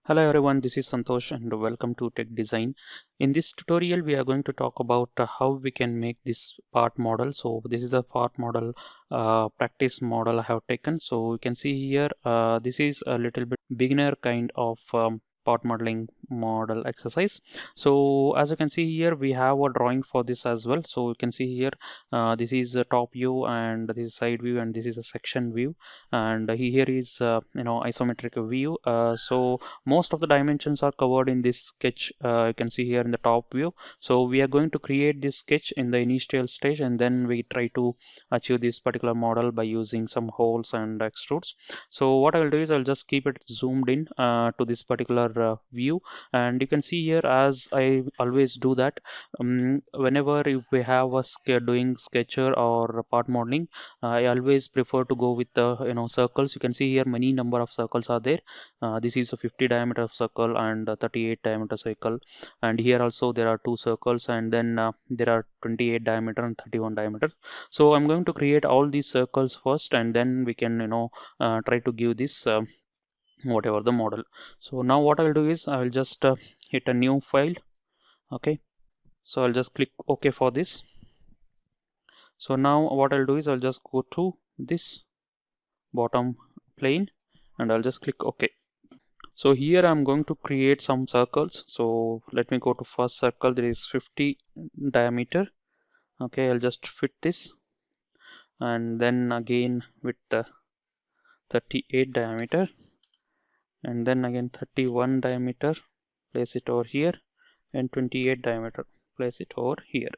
Hello everyone, this is Santosh and welcome to Tech Design. In this tutorial, we are going to talk about how we can make this part model. So this is a part model practice model I have taken. So you can see here, this is a little bit beginner kind of part modeling model exercise. So as you can see here, we have a drawing for this as well. So you can see here, this is a top view and this is side view and this is a section view. And here is isometric view. So most of the dimensions are covered in this sketch. You can see here in the top view. So we are going to create this sketch in the initial stage, and then we try to achieve this particular model by using some holes and extrudes. So what I will do is I'll just keep it zoomed in to this particular view, and you can see here, as I always do that, whenever if we have a doing sketcher or part modeling, I always prefer to go with the circles. You can see here many number of circles are there. This is a 50 diameter circle and a 38 diameter circle, and here also there are two circles, and then there are 28 diameter and 31 diameter. So I'm going to create all these circles first, and then we can try to give this whatever the model. So now what I will do is I will just hit a new file. Okay, so I'll just click OK for this. So now what I'll do is I'll just go to this bottom plane and I'll just click OK. So here I'm going to create some circles. So let me go to first circle. There is 50 diameter. Okay, I'll just fit this, and then again with the 38 diameter, and then again 31 diameter, place it over here, and 28 diameter, place it over here.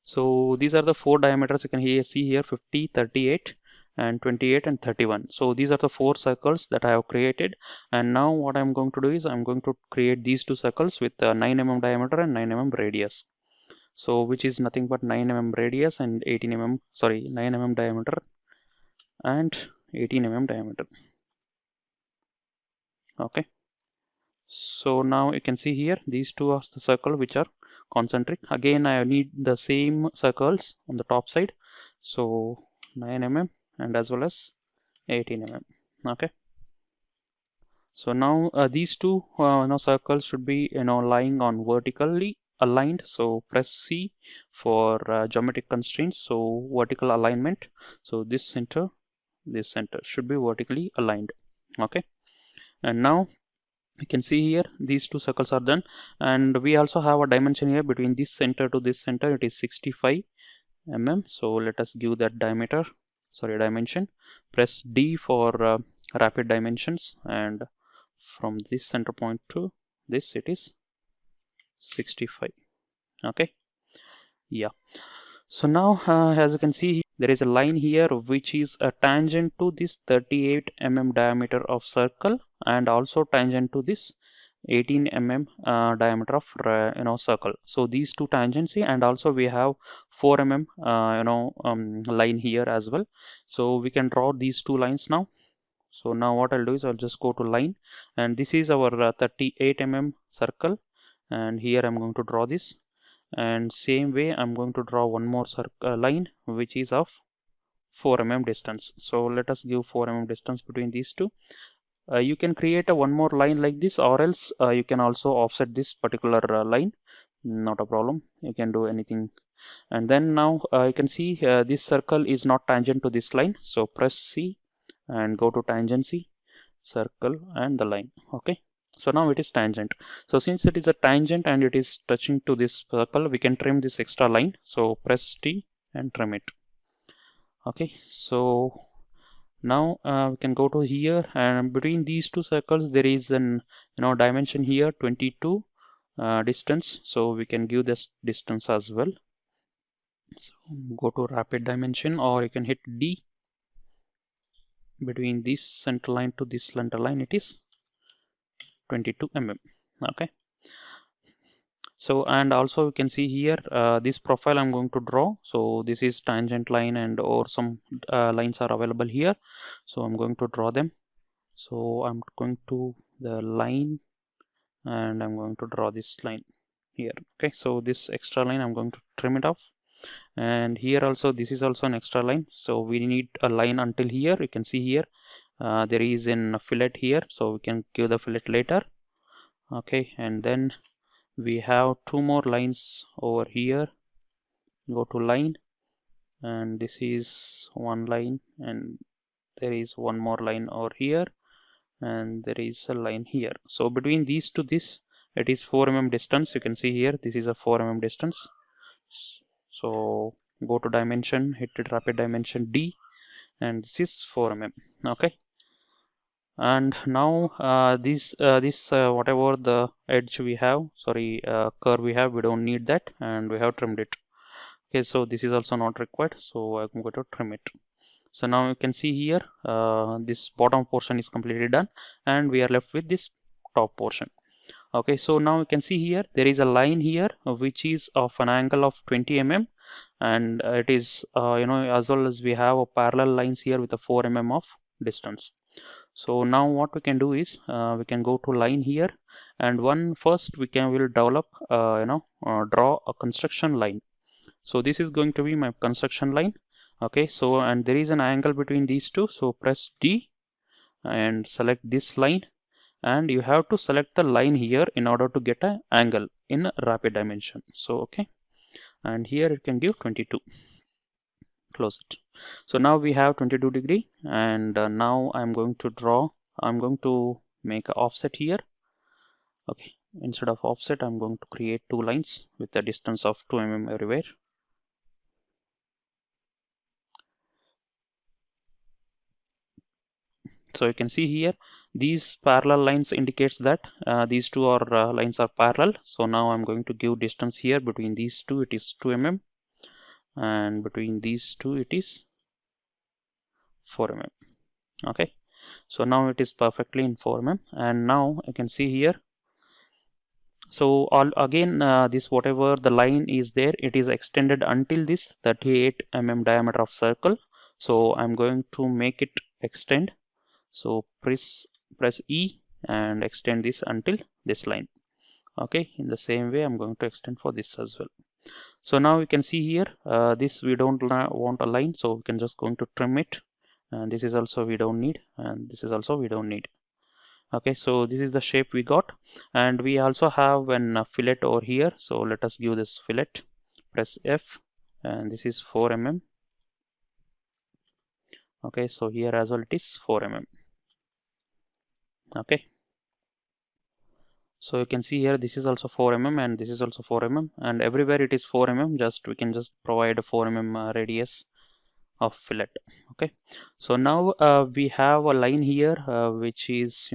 So these are the four diameters. You can see here 50, 38 and 28 and 31. So these are the four circles that I have created, and now what I'm going to do is I'm going to create these two circles with 9 mm diameter and 9 mm radius. So which is nothing but 9 mm radius and 18 mm, sorry, 9 mm diameter and 18 mm diameter. Okay, so now you can see here these two are the circle which are concentric. Again, I need the same circles on the top side, so 9 mm and as well as 18 mm. Okay, so now these two circles should be lying on vertically aligned. So press C for geometric constraints, so vertical alignment. So this center should be vertically aligned. Okay, and now you can see here these two circles are done, and we also have a dimension here between this center to this center. It is 65 mm. So let us give that dimension. Press D for rapid dimensions, and from this center point to this it is 65. Okay, yeah. So now as you can see, there is a line here which is a tangent to this 38 mm diameter of circle, and also tangent to this 18 mm diameter of circle. So these two tangents here, and also we have 4 mm line here as well. So we can draw these two lines now. So now what I'll do is I'll just go to line, and this is our 38 mm circle, and here I'm going to draw this, and same way I'm going to draw one more line which is of 4 mm distance. So let us give 4 mm distance between these two. You can create a one more line like this, or else you can also offset this particular line, not a problem, you can do anything. And then now you can see this circle is not tangent to this line, so press C and go to tangency, circle and the line. Okay, so now it is tangent. So since it is a tangent and it is touching to this circle, we can trim this extra line. So press T and trim it. Okay, so now we can go to here, and between these two circles there is an dimension here 22 distance, so we can give this distance as well. So go to rapid dimension, or you can hit D. Between this center line to this center line it is 22 mm. Okay, so and also you can see here this profile I'm going to draw. So this is tangent line, and or some lines are available here, so I'm going to draw them. So I'm going to the line, and I'm going to draw this line here. Okay, so this extra line I'm going to trim it off, and here also this is also an extra line, so we need a line until here. You can see here there is a fillet here, so we can give the fillet later. Okay, and then we have two more lines over here. Go to line, and this is one line, and there is one more line over here, and there is a line here. So between these to this, it is 4 mm distance. You can see here, this is a 4 mm distance. So go to dimension, hit it rapid dimension D, and this is 4 mm. Okay, and now this whatever the edge we have, sorry, curve we have, we don't need that, and we have trimmed it. Okay, so this is also not required, so I'm going to trim it. So now you can see here, this bottom portion is completely done, and we are left with this top portion. Okay, so now you can see here, there is a line here which is of an angle of 20 mm, and it is as well as we have a parallel lines here with a 4 mm of distance. So now what we can do is, we can go to line here, and first we will develop draw a construction line. So this is going to be my construction line. Okay, so and there is an angle between these two, so press D and select this line, and you have to select the line here in order to get an angle in rapid dimension. So okay, and here it can give 22. Close it. So now we have 22 degree, and now I'm going to make an offset here. Okay, instead of offset, I'm going to create two lines with a distance of 2 mm everywhere. So you can see here, these parallel lines indicates that these two are lines are parallel. So now I'm going to give distance here between these two, it is 2 mm, and between these two it is 4 mm. Okay, so now it is perfectly in 4 mm, and now I can see here. So all again, this whatever the line is there, it is extended until this 38 mm diameter of circle. So I'm going to make it extend. So press E and extend this until this line. Okay, in the same way, I'm going to extend for this as well. So now we can see here, this we don't want a line, so we can just going to trim it. And this is also we don't need, and this is also we don't need. Okay, so this is the shape we got, and we also have an fillet over here. So let us give this fillet. Press F, and this is 4 mm. Okay, so here as well it is 4 mm. Okay, so you can see here, this is also 4 mm and this is also 4 mm, and everywhere it is 4 mm. We can just provide a 4 mm radius of fillet. Okay, so now we have a line here which is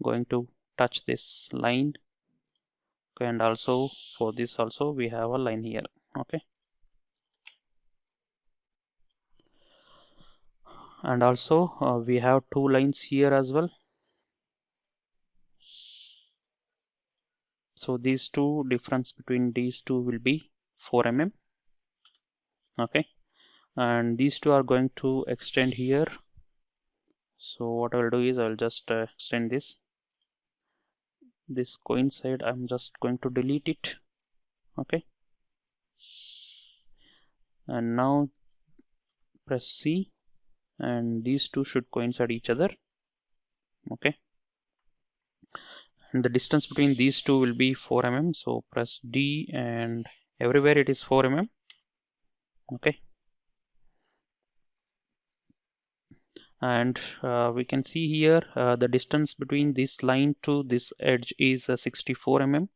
going to touch this line. Okay, and also for this also we have a line here. Okay, and also we have two lines here as well. So these two, difference between these two will be 4 mm. Okay, and these two are going to extend here. So what I'll do is I'll just extend this coincide, I'm just going to delete it. Okay, and now press C, and these two should coincide each other. Okay, and the distance between these two will be 4 mm. So press D, and everywhere it is 4 mm. Okay, and we can see here the distance between this line to this edge is 64 mm.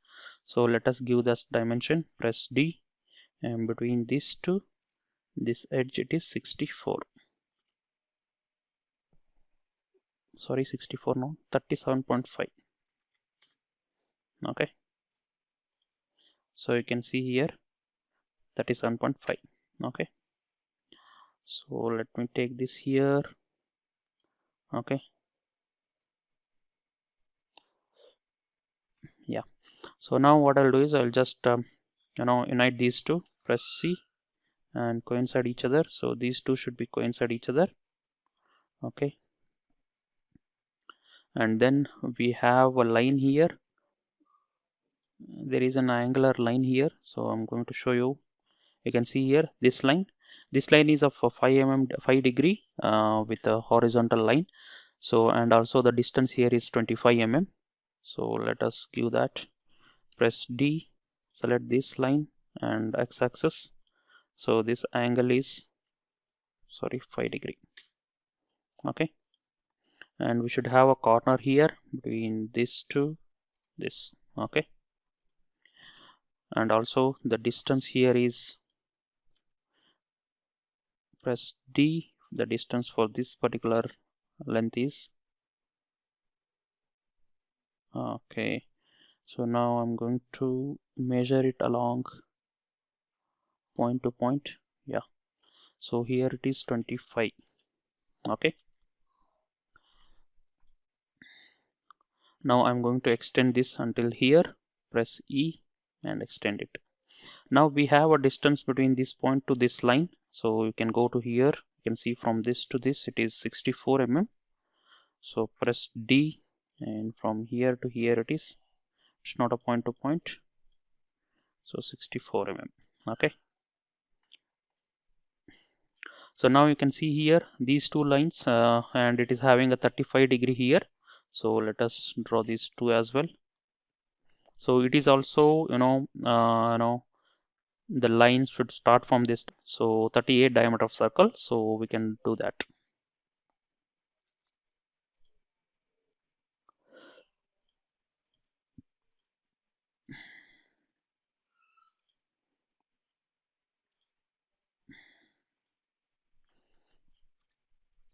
So let us give this dimension. Press D, and between these two, this edge, it is 64. Sorry, 64, no, 37.5. Okay, so you can see here 37.5. Okay, so let me take this here. Okay, yeah, so now what I'll do is I'll just unite these two. Press C and coincide each other, so these two should be coincide each other. Okay, and then we have a line here. There is an angular line here, so I'm going to show you. You can see here this line is of 5 degree with a horizontal line. So, and also the distance here is 25 mm. So let us give that. Press D, select this line and x-axis. So this angle is 5 degree. Okay, and we should have a corner here between this to this. Okay, and also the distance here is, press D, the distance for this particular length is, okay, so now I'm going to measure it along point to point. Yeah, so here it is 25. Okay, now I'm going to extend this until here. Press E and extend it. Now we have a distance between this point to this line, so you can go to here. You can see from this to this it is 64 mm. So press D, and from here to here it's not a point to point, so 64 mm. Okay, so now you can see here these two lines, and it is having a 35-degree here. So let us draw these two as well. So it is also, the lines should start from this, so 38 diameter of circle, so we can do that.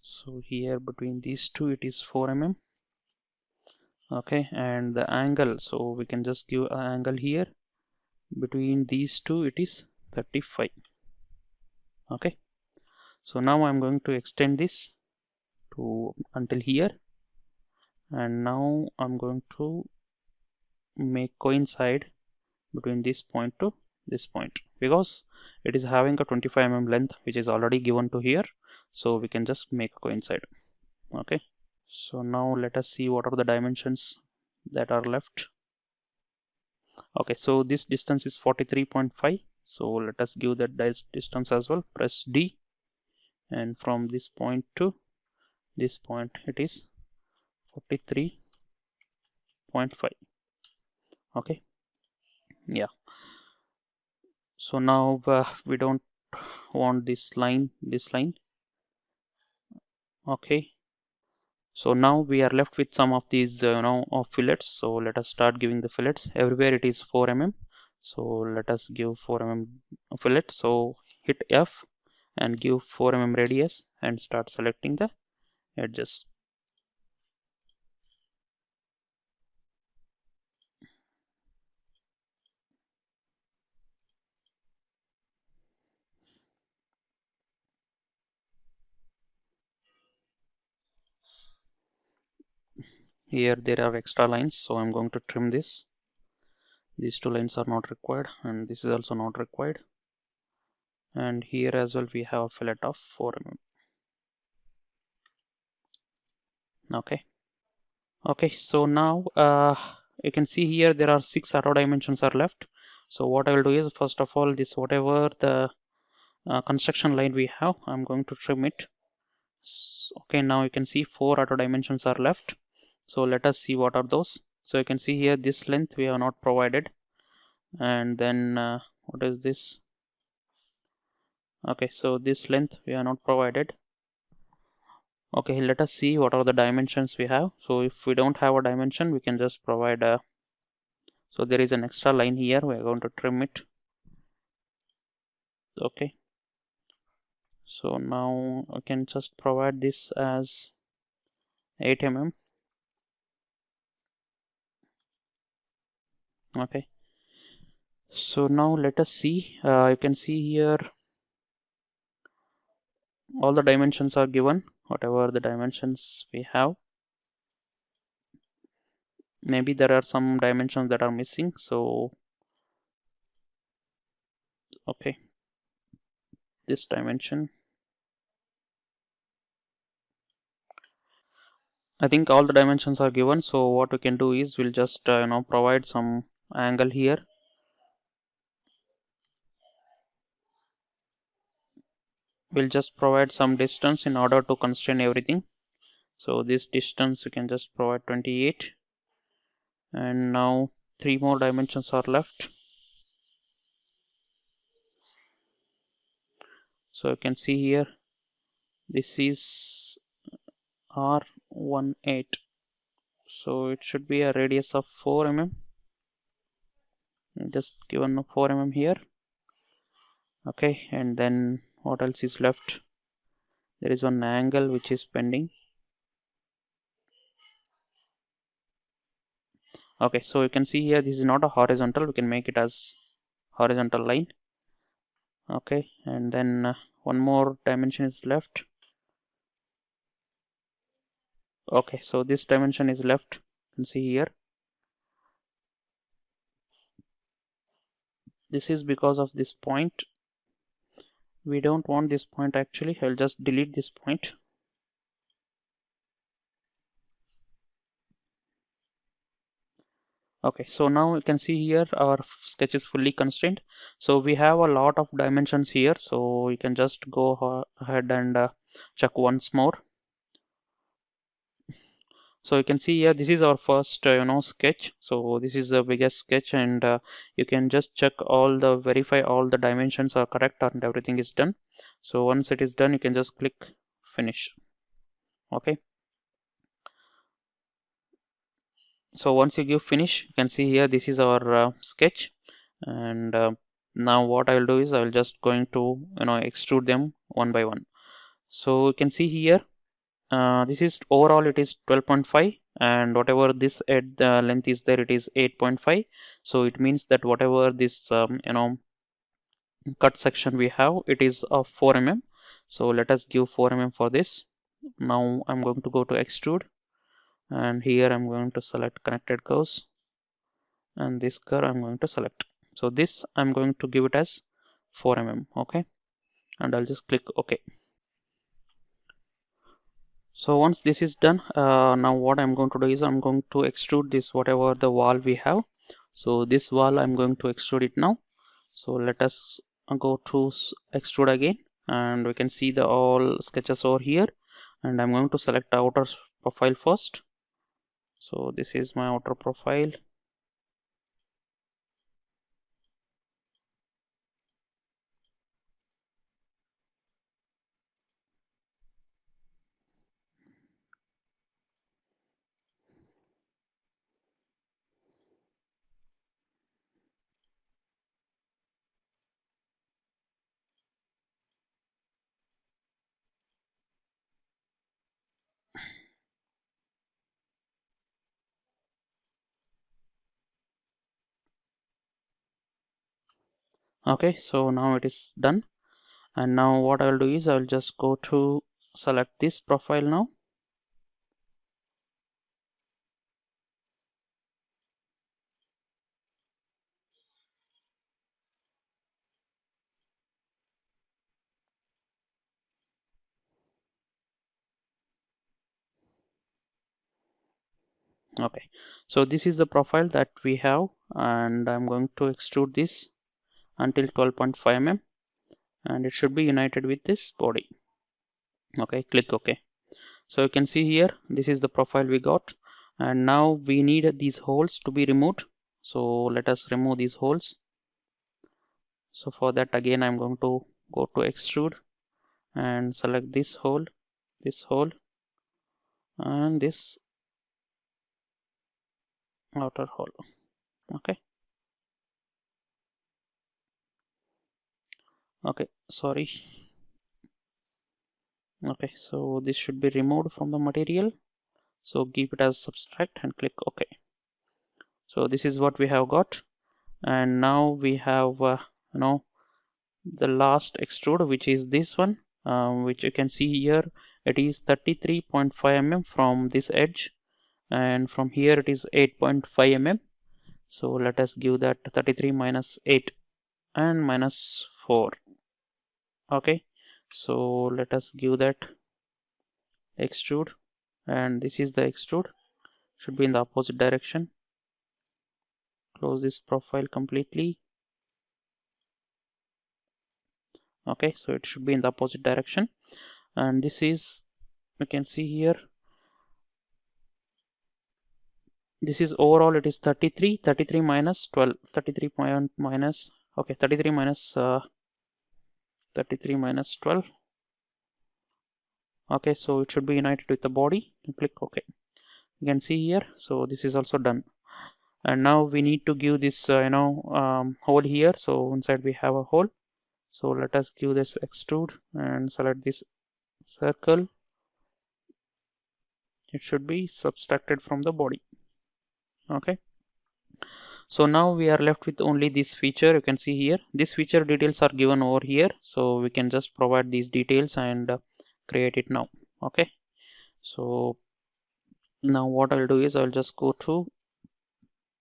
So here between these two it is 4 mm. Okay, and the angle, so we can just give an angle here between these two, it is 35. Okay, so now I'm going to extend this to until here, and now I'm going to make coincide between this point to this point, because it is having a 25 mm length which is already given to here, so we can just make coincide. Okay, so now let us see what are the dimensions that are left. Okay, so this distance is 43.5, so let us give that distance as well. Press D, and from this point to this point it is 43.5. Okay, yeah, so now we don't want this line. Okay, so now we are left with some of these fillets. So let us start giving the fillets. Everywhere it is 4 mm, so let us give 4 mm fillet. So hit F and give 4 mm radius and start selecting the edges. Here there are extra lines, so I'm going to trim this. These two lines are not required, and this is also not required. And here as well we have a fillet of 4 mm. Okay, so now you can see here there are 6 auto dimensions are left. So what I will do is, first of all, this whatever the construction line we have, I'm going to trim it. Okay, now you can see 4 auto dimensions are left. So let us see what are those. So you can see here this length we have not provided, and then what is this? Okay, so this length we are not provided. Okay, let us see what are the dimensions we have. So if we don't have a dimension, we can just provide a, so there is an extra line here, we are going to trim it. Okay, so now I can just provide this as 8 mm. Okay, so now let us see. You can see here all the dimensions are given, whatever the dimensions we have. Maybe there are some dimensions that are missing, so okay, this dimension, I think all the dimensions are given. So what we can do is we'll just provide some angle here. We'll just provide some distance in order to constrain everything. So this distance you can just provide 28, and now 3 more dimensions are left. So you can see here, this is R18, so it should be a radius of 4 mm. Just given 4 mm here. Okay, and then what else is left? There is one angle which is pending. Okay, so you can see here, this is not a horizontal, we can make it as horizontal line. Okay, and then one more dimension is left. Okay, so this dimension is left, you can see here. This is because of this point. We don't want this point actually. I'll just delete this point. Okay, so now you can see here our sketch is fully constrained. So we have a lot of dimensions here, so you can just go ahead and check once more. So you can see here, this is our first sketch. So this is the biggest sketch, and you can just check all the verify all the dimensions are correct and everything is done. So once it is done, you can just click finish. Okay, so once you give finish, you can see here this is our sketch, and now what I'll do is I'll just going to extrude them one by one. So you can see here, this is overall it is 12.5, and whatever this at the length is there, it is 8.5. So it means that whatever this cut section we have, it is of 4 mm. So let us give 4 mm for this. Now I'm going to go to extrude, and here I'm going to select connected curves, and this curve I'm going to select. So this I'm going to give it as 4 mm. Okay, and I'll just click OK. So once this is done, now what I'm going to do is I'm going to extrude this whatever the wall we have. So this wall I'm going to extrude it now. So let us go to extrude again, and we can see the all sketches over here, and I'm going to select the outer profile first. So this is my outer profile. Okay, so now it is done, and now what I'll do is I'll just go to select this profile now. Okay, so this is the profile that we have, and I'm going to extrude this until 12.5 mm, and it should be united with this body. Okay, click OK. So you can see here, this is the profile we got, and now we need these holes to be removed. So let us remove these holes. So for that, again I'm going to go to extrude and select this hole, and this outer hole. Okay, okay, sorry. Okay, so this should be removed from the material. So keep it as subtract and click OK. So this is what we have got, and now we have the last extrude, which is this one, which you can see here, it is 33.5 mm from this edge, and from here it is 8.5 mm. So let us give that 33 minus 8 and minus 4. Okay, so let us give that extrude, and this is the extrude, should be in the opposite direction. Close this profile completely. Okay, so it should be in the opposite direction, and this is, you can see here, This is overall, it is 33 minus 12, 33 point minus, okay, 33 minus 12. Okay, so it should be united with the body. You click OK. You can see here, so this is also done. And now we need to give this hole here. So inside we have a hole, so let us give this extrude and select this circle. It should be subtracted from the body. Okay, so now we are left with only this feature. You can see here, this feature details are given over here, so we can just provide these details and create it now. Okay, so now what I'll do is I'll just go to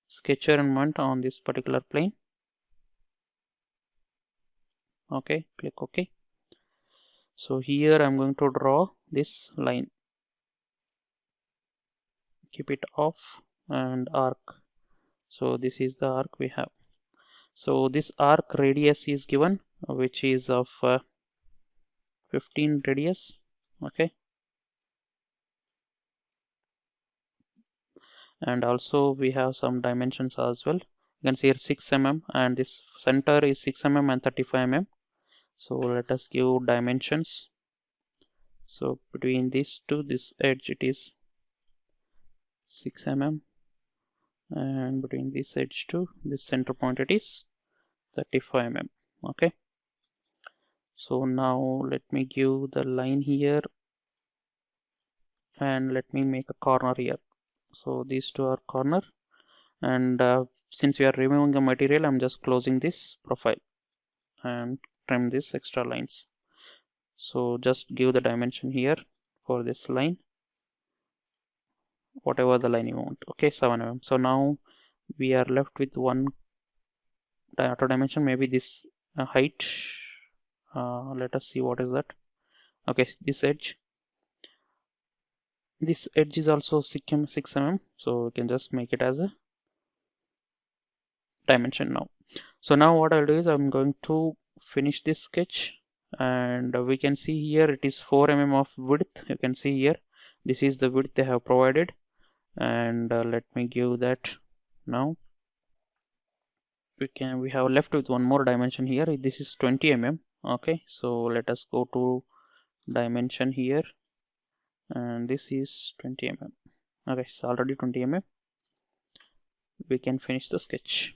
sketch element on this particular plane. Okay, click OK. So here I'm going to draw this line, keep it off, and arc. So this is the arc we have. So this arc radius is given, which is of 15 radius. Okay, and also we have some dimensions as well. You can see here 6 mm, and this center is 6 mm and 35 mm. So let us give dimensions. So between these two, this edge it is 6 mm, and between this edge to this center point it is 35 mm. Okay, so now let me give the line here and let me make a corner here. So these two are corner, and since we are removing the material, I'm just closing this profile and trim this extra lines. So just give the dimension here for this line, whatever the line you want. Okay, 7 mm. So now we are left with one outer dimension, maybe this height. Let us see what is that. Okay, this edge is also 6 mm, so we can just make it as a dimension now. So now what I'll do is I'm going to finish this sketch, and we can see here it is 4 mm of width. You can see here this is the width they have provided, and let me give that. Now we have left with one more dimension here. This is 20 mm. Okay, so let us go to dimension here, and this is 20 mm. Okay, it's already 20 mm. We can finish the sketch.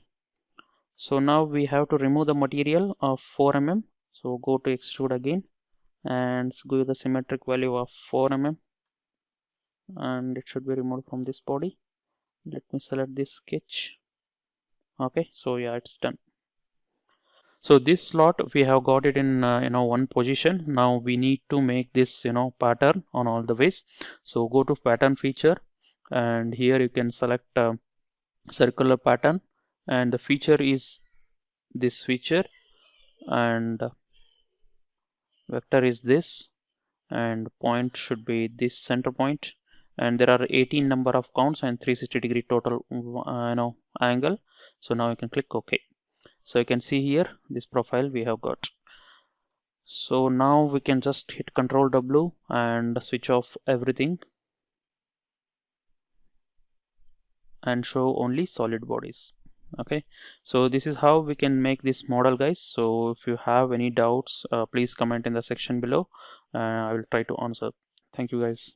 So now we have to remove the material of 4 mm. So go to extrude again and give the symmetric value of 4 mm, and it should be removed from this body. Let me select this sketch. Okay, so yeah, it's done. So this slot we have got it in one position. Now we need to make this pattern on all the ways. So go to pattern feature, and here you can select circular pattern, and the feature is this feature, and vector is this, and point should be this center point, and there are 18 number of counts and 360-degree total angle. So now you can click OK. So you can see here this profile we have got. So now we can just hit Ctrl W and switch off everything and show only solid bodies. Okay, so this is how we can make this model, guys. So if you have any doubts, please comment in the section below, and I will try to answer. Thank you, guys.